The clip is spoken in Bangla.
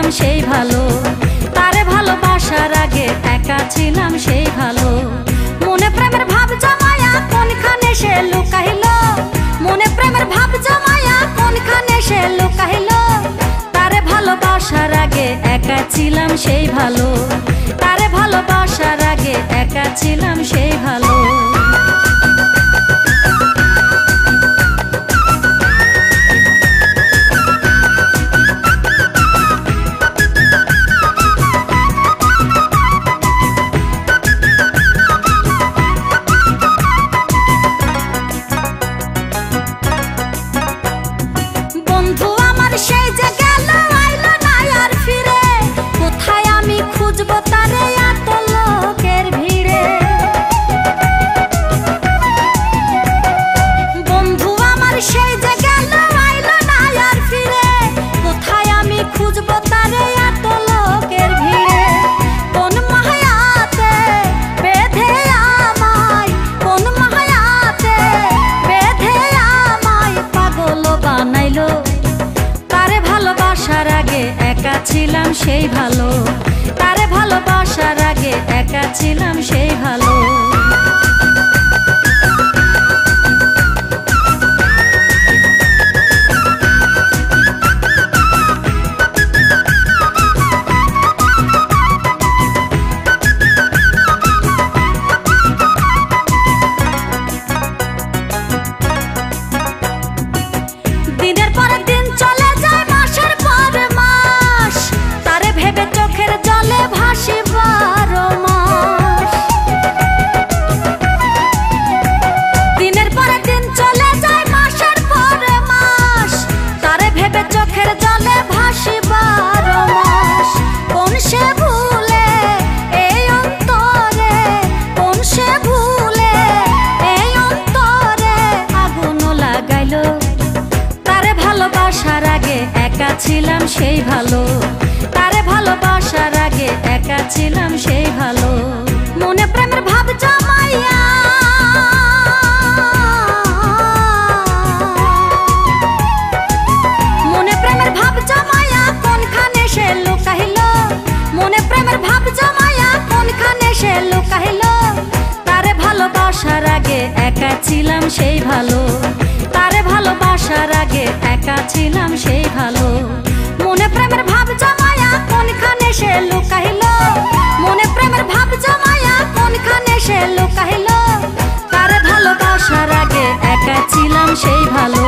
ছিলাম সেই ভালো, তারে ভালোবাসার আগে একা ছিলাম সেই ভালো। মনে প্রেমের ভাব জমায়া কোনখানে সে লুকাইল, মনে প্রেমের ভাব জমায়া কোনখানে সে লুকাইল। তারে ভালোবাসার আগে একা ছিলাম সেই ভালো, তারে ভালোবাসার আগে একা ছিলাম সেই ভালো। বন্ধু আমার সেই যে গেল আইলো না আর ফিরে, কোথায় আমি খুঁজবো তারে এত লোকের ভিড়ে। বন্ধু আমার সেই যে গেল আইলো না আর ফিরে, কোথায় আমি খুঁজবো তারে এত লোকের ভিড়ে। কোন মায়াতে বেঁধে আমায়, কোন মায়াতে বেঁধে আমায় পাগল বানাইলো। তারে ভালোবাসার আগে একা ছিলাম সেই ভালো, তারে ভালোবাসার আগে একা ছিলাম সেই ভালো। দিনের পর দিন চলে যায়, মাসের পর মাস, তারে ভেবে চোখের জলে ভাসি 12 মাস। দিনের পর দিন চলে যায়, মাসের পর মাস, তারে ভেবে চোখের জলে ভাসি 12 মাস। কোন সে ভুলে এই অন্তরে, কোন সে ভুলে এই অন্তরে আগুন লাগাইলো। তারে ভালোবাসার আগে একা ছিলাম সেই ভালো, তারে ভালোবাসার আগে একা ছিলাম সেই ভালো। মনে প্রেমের ভাব জমাইয়া, মনে প্রেমের ভাব জমাইয়া কোনখানে সে লুকাইল, মনে প্রেমের ভাব জমাইয়া কোনখানে সে লুকাইল। তারে ভালোবাসার আগে একা ছিলাম সেই ভালো, তারে ভালোবাসার আগে একা ছিলাম সেই ভালো। মনে প্রেমের ভাব জমায়া কোনখানে সে লুকাইল, মনে প্রেমের ভাব জমায়া কোনখানে সে লুকাইল। তারে ভালোবাসার আগে একা ছিলাম সেই ভালো,